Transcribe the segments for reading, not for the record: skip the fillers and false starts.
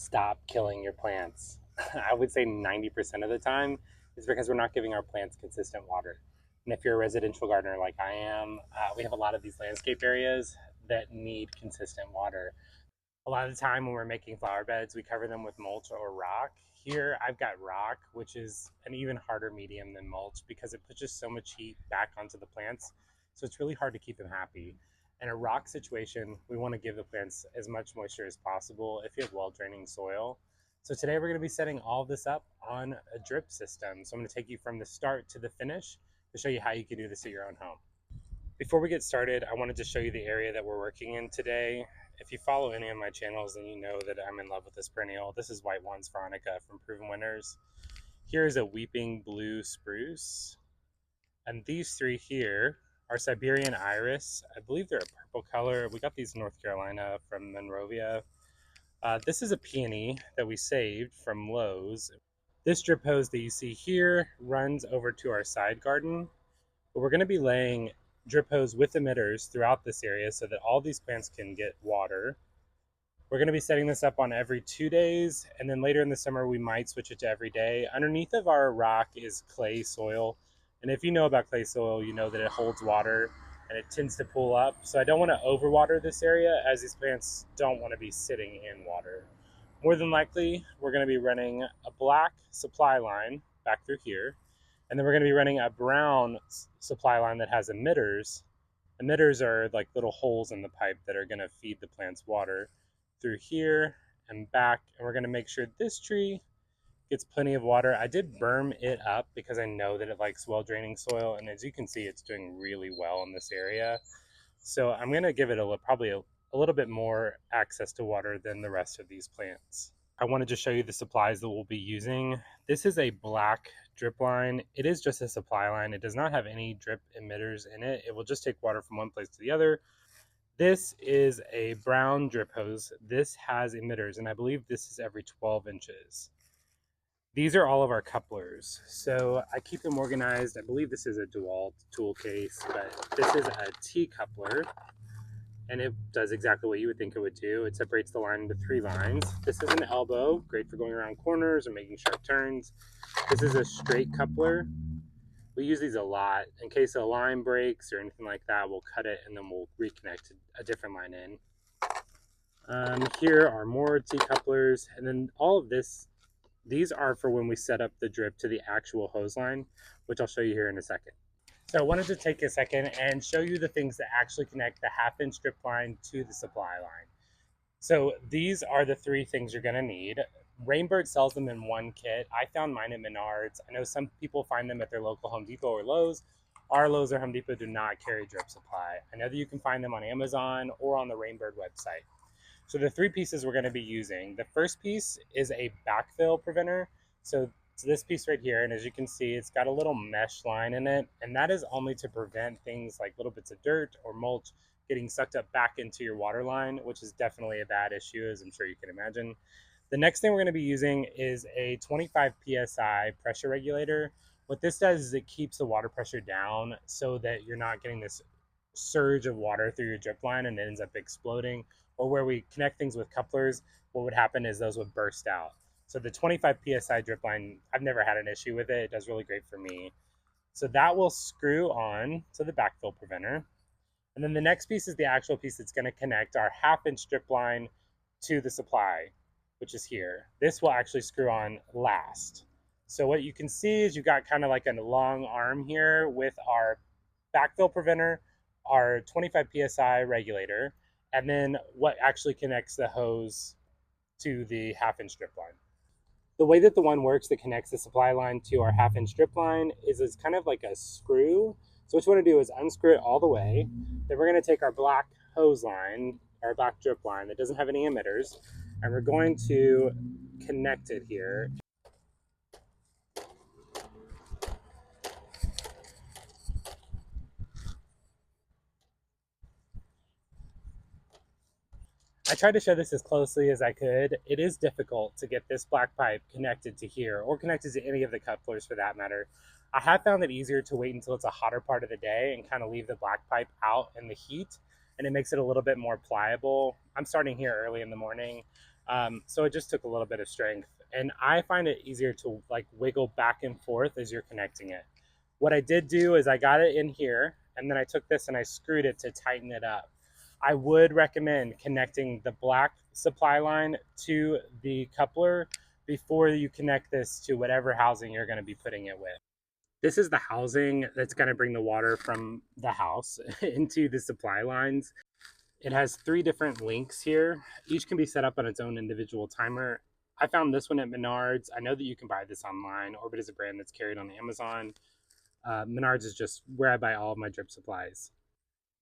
stop killing your plants. I would say 90% of the time is because we're not giving our plants consistent water. And if you're a residential gardener like I am, we have a lot of these landscape areas that need consistent water. A lot of the time when we're making flower beds, we cover them with mulch or rock. Here I've got rock, which is an even harder medium than mulch because it pushes so much heat back onto the plants. So it's really hard to keep them happy. In a rock situation, we want to give the plants as much moisture as possible if you have well-draining soil. So today we're going to be setting all this up on a drip system. So I'm going to take you from the start to the finish to show you how you can do this at your own home. Before we get started, I wanted to show you the area that we're working in today. If you follow any of my channels, then you know that I'm in love with this perennial. This is White Wands Veronica from Proven Winners. Here is a weeping blue spruce. And these three here are Siberian iris. I believe they're a purple color. We got these in North Carolina from Monrovia. This is a peony that we saved from Lowe's. This drip hose that you see here runs over to our side garden. But we're going to be laying drip hose with emitters throughout this area so that all these plants can get water. We're going to be setting this up on every 2 days, and then later in the summer we might switch it to every day. Underneath of our rock is clay soil, and if you know about clay soil, you know that it holds water and it tends to pool up. So I don't want to overwater this area as these plants don't want to be sitting in water. More than likely, we're going to be running a black supply line back through here. And then we're going to be running a brown supply line that has emitters. Emitters are like little holes in the pipe that are going to feed the plants water through here and back. And we're going to make sure this tree gets plenty of water. I did berm it up because I know that it likes well-draining soil. And as you can see, it's doing really well in this area. So I'm going to give it probably a little bit more access to water than the rest of these plants. I wanted to show you the supplies that we'll be using. This is a black drip line. It is just a supply line. It does not have any drip emitters in it. It will just take water from one place to the other. This is a brown drip hose. This has emitters, and I believe this is every 12 inches. These are all of our couplers. So I keep them organized. I believe this is a DeWalt tool case, but this is a T coupler. And it does exactly what you would think it would do. It separates the line into 3 lines. This is an elbow, great for going around corners or making sharp turns. This is a straight coupler. We use these a lot. In case a line breaks or anything like that, we'll cut it and then we'll reconnect a different line in. Here are more T-couplers. And then all of this, these are for when we set up the drip to the actual hose line, which I'll show you here in a second. So I wanted to take a second and show you the things that actually connect the half-inch drip line to the supply line. So these are the 3 things you're going to need. Rainbird sells them in one kit. I found mine at Menards. I know some people find them at their local Home Depot or Lowe's. Our Lowe's or Home Depot do not carry drip supply. I know that you can find them on Amazon or on the Rainbird website. So the 3 pieces we're going to be using. The first piece is a backfill preventer. So it's this piece right here, and as you can see, it's got a little mesh line in it, and that is only to prevent things like little bits of dirt or mulch getting sucked up back into your water line, which is definitely a bad issue, as I'm sure you can imagine. The next thing we're going to be using is a 25 psi pressure regulator. What this does is it keeps the water pressure down so that you're not getting this surge of water through your drip line and it ends up exploding. Or where we connect things with couplers, what would happen is those would burst out. So the 25 psi drip line, I've never had an issue with it. It does really great for me. So that will screw on to the backfill preventer. And then the next piece is the actual piece that's going to connect our half-inch drip line to the supply, which is here. This will actually screw on last. So what you can see is you've got kind of like a long arm here with our backfill preventer, our 25 psi regulator, and then what actually connects the hose to the half-inch drip line. The way that the one works that connects the supply line to our half-inch drip line is it's kind of like a screw. So what you want to do is unscrew it all the way. Then we're going to take our black hose line, our black drip line that doesn't have any emitters, and we're going to connect it here. I tried to show this as closely as I could. It is difficult to get this black pipe connected to here or connected to any of the couplers for that matter. I have found it easier to wait until it's a hotter part of the day and kind of leave the black pipe out in the heat, and it makes it a little bit more pliable. I'm starting here early in the morning. So it just took a little bit of strength. And I find it easier to like wiggle back and forth as you're connecting it. What I did do is I got it in here and then I took this and I screwed it to tighten it up. I would recommend connecting the black supply line to the coupler before you connect this to whatever housing you're going to be putting it with. This is the housing that's going to bring the water from the house into the supply lines. It has 3 different links here. Each can be set up on its own individual timer. I found this one at Menards. I know that you can buy this online. Orbit is a brand that's carried on Amazon. Menards is just where I buy all of my drip supplies.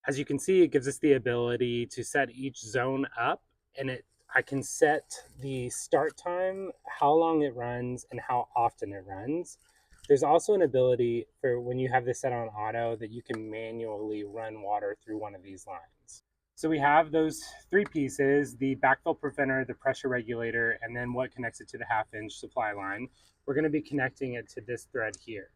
As you can see, it gives us the ability to set each zone up, and I can set the start time, how long it runs, and how often it runs. There's also an ability for when you have this set on auto that you can manually run water through one of these lines. So we have those 3 pieces, the backfill preventer, the pressure regulator, and then what connects it to the 1/2-inch supply line. We're going to be connecting it to this thread here.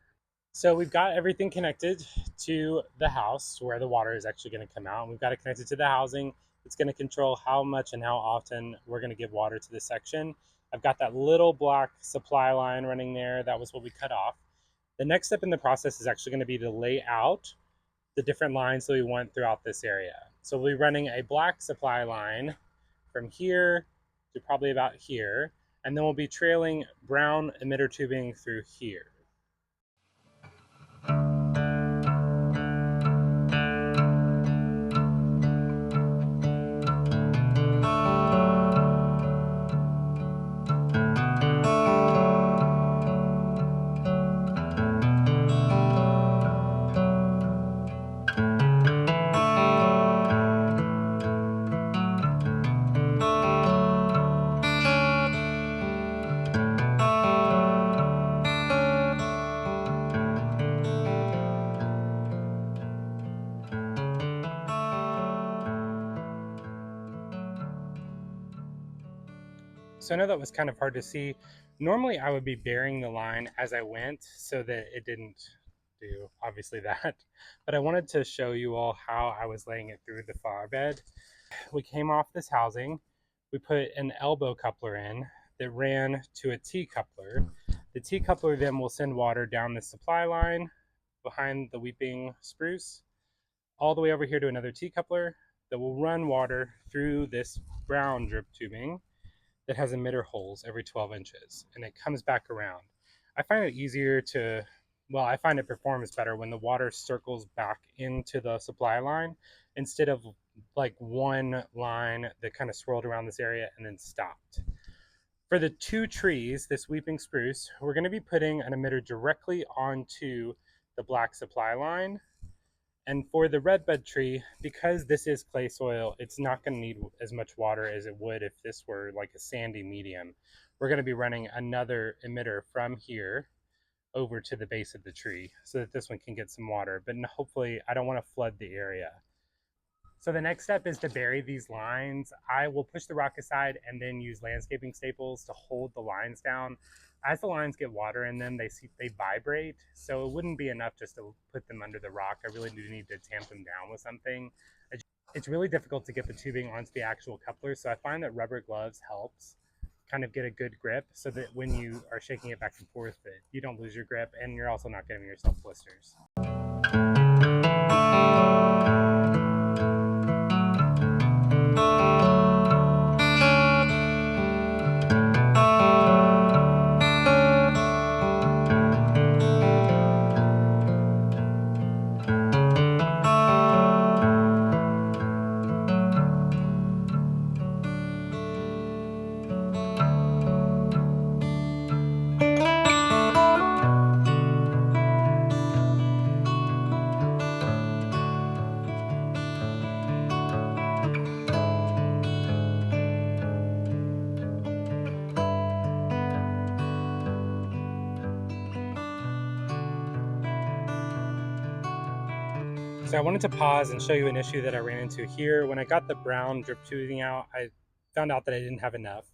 So we've got everything connected to the house where the water is actually going to come out. We've got it connected to the housing. It's going to control how much and how often we're going to give water to this section. I've got that little black supply line running there. That was what we cut off. The next step in the process is actually going to be to lay out the different lines that we want throughout this area. So we'll be running a black supply line from here to probably about here, and then we'll be trailing brown emitter tubing through here. So I know that was kind of hard to see. Normally I would be burying the line as I went so that it didn't do obviously that, but I wanted to show you all how I was laying it through the flower bed. We came off this housing, we put an elbow coupler in that ran to a T coupler. The T coupler then will send water down the supply line behind the weeping spruce all the way over here to another T coupler that will run water through this brown drip tubing that has emitter holes every 12 inches, and it comes back around. I find it easier to, well, I find it performs better when the water circles back into the supply line instead of like one line that kind of swirled around this area and then stopped. For the 2 trees, this weeping spruce, we're going to be putting an emitter directly onto the black supply line. And for the redbud tree, because this is clay soil, it's not going to need as much water as it would if this were like a sandy medium. We're going to be running another emitter from here over to the base of the tree so that this one can get some water, but hopefully I don't want to flood the area. So the next step is to bury these lines. I will push the rock aside and then use landscaping staples to hold the lines down. As the lines get water in them, they vibrate, so it wouldn't be enough just to put them under the rock. I really do need to tamp them down with something. It's really difficult to get the tubing onto the actual coupler, so I find that rubber gloves helps kind of get a good grip so that when you are shaking it back and forth, that you don't lose your grip and you're also not giving yourself blisters. So I wanted to pause and show you an issue that I ran into here. When I got the brown drip tubing out, I found out that I didn't have enough.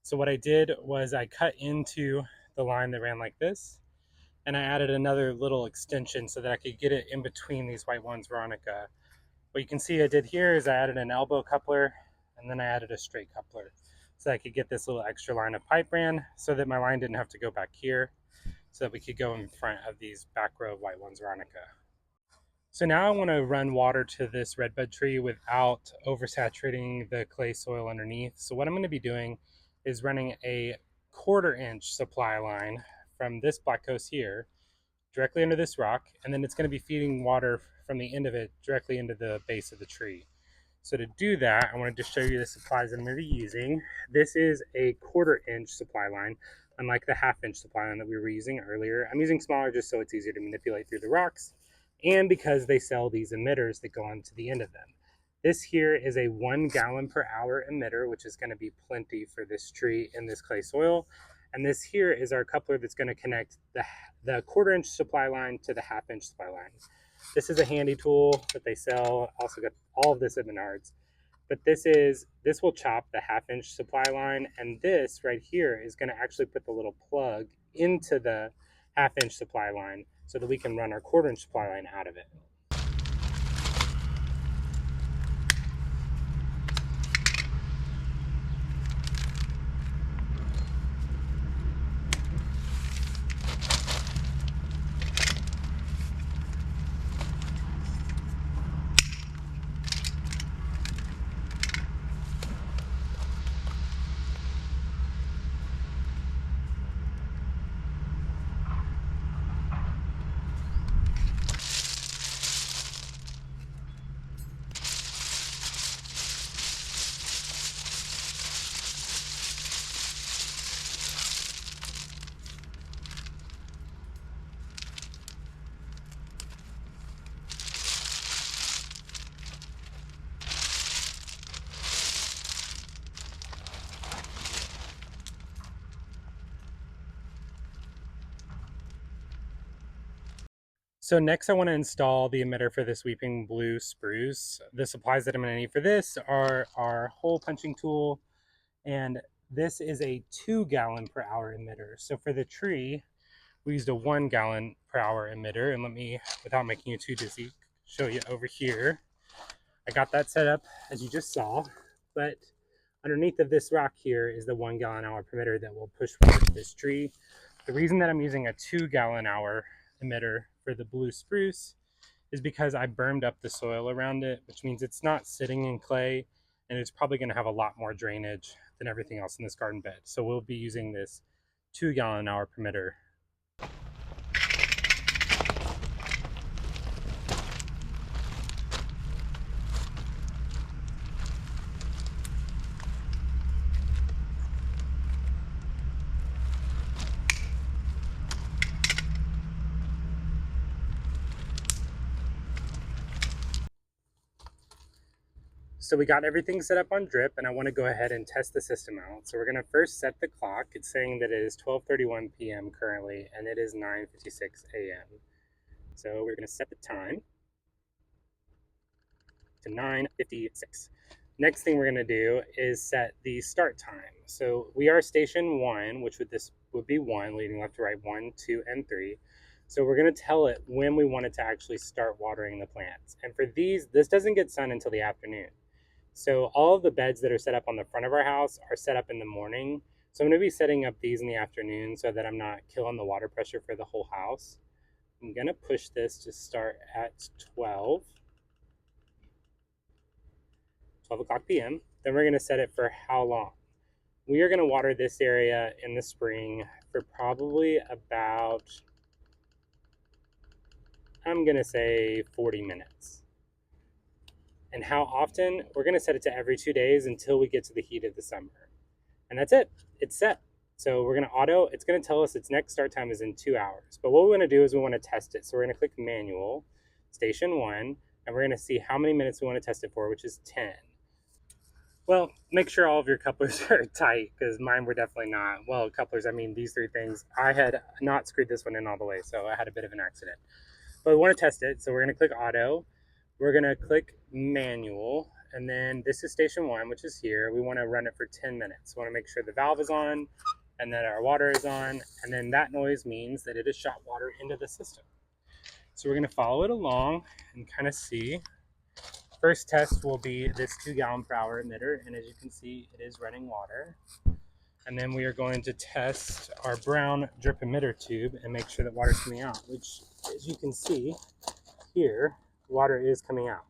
So what I did was I cut into the line that ran like this, and I added another little extension so that I could get it in between these white ones, Veronica. What you can see I did here is I added an elbow coupler, and then I added a straight coupler. so I could get this little extra line of pipe ran so that my line didn't have to go back here, so that we could go in front of these back row of white ones Veronica. So now I want to run water to this redbud tree without oversaturating the clay soil underneath. So what I'm going to be doing is running a 1/4 inch supply line from this black coast here directly under this rock, and then it's going to be feeding water from the end of it directly into the base of the tree. So to do that, I wanted to show you the supplies that I'm going to be using. This is a 1/4 inch supply line, unlike the 1/2 inch supply line that we were using earlier. I'm using smaller just so it's easier to manipulate through the rocks, and because they sell these emitters that go on to the end of them. This here is a 1 gallon per hour emitter, which is going to be plenty for this tree in this clay soil. And this here is our coupler that's going to connect the 1/4 inch supply line to the 1/2 inch supply line. This is a handy tool that they sell. Also got all of this at Menards. But this will chop the 1/2 inch supply line, and this right here is going to actually put the little plug into the 1/2 inch supply line so that we can run our 1/4 inch supply line out of it. So next I want to install the emitter for this weeping blue spruce. The supplies that I'm going to need for this are our hole punching tool, and this is a 2 gallon per hour emitter. So for the tree, we used a 1 gallon per hour emitter, and let me, without making you too dizzy, show you over here. I got that set up as you just saw, but underneath of this rock here is the 1 gallon hour emitter that will push water to this tree. The reason that I'm using a 2 gallon hour emitter for the blue spruce is because I burned up the soil around it, which means it's not sitting in clay, and it's probably going to have a lot more drainage than everything else in this garden bed. So we'll be using this 2 gallon hour emitter. So we got everything set up on drip, and I want to go ahead and test the system out. So we're going to first set the clock. It's saying that it is 12:31 p.m. currently, and it is 9:56 a.m. So we're going to set the time to 9:56. Next thing we're going to do is set the start time. So we are station 1, which this would be 1, leading left to right, 1, 2, and 3. So we're going to tell it when we want it to actually start watering the plants. And for these, this doesn't get sun until the afternoon. So all of the beds that are set up on the front of our house are set up in the morning. So I'm going to be setting up these in the afternoon so that I'm not killing the water pressure for the whole house. I'm going to push this to start at 12 o'clock p.m. Then we're going to set it for how long. We are going to water this area in the spring for probably about, I'm going to say 40 minutes. And how often? We're going to set it to every 2 days until we get to the heat of the summer. And that's it. It's set. So we're going to auto. It's going to tell us its next start time is in 2 hours. But what we want to do is we want to test it. So we're going to click manual, station 1, and we're going to see how many minutes we want to test it for, which is 10. Well, make sure all of your couplers are tight, because mine were definitely not. Well, couplers, I mean these 3 things. I had not screwed this one in all the way, so I had a bit of an accident. But we want to test it, so we're going to click auto. We're going to click manual, and then this is station 1, which is here. We want to run it for 10 minutes. We want to make sure the valve is on and that our water is on, and then that noise means that it has shot water into the system. So we're going to follow it along and kind of see First test will be this 2 gallon per hour emitter, and as you can see, it is running water. And then we are going to test our brown drip emitter tube and make sure that water's coming out, which, as you can see here, water is coming out.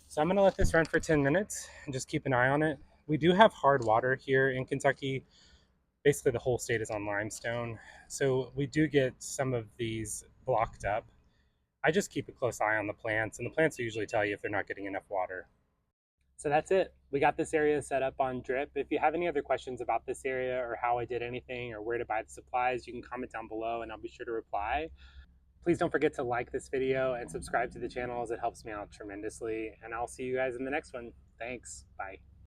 So I'm gonna let this run for 10 minutes and just keep an eye on it. We do have hard water here in Kentucky. Basically the whole state is on limestone. So we do get some of these blocked up. I just keep a close eye on the plants, and the plants usually tell you if they're not getting enough water. So that's it. We got this area set up on drip. If you have any other questions about this area or how I did anything or where to buy the supplies, you can comment down below and I'll be sure to reply. Please don't forget to like this video and subscribe to the channel as it helps me out tremendously. And I'll see you guys in the next one. Thanks. Bye.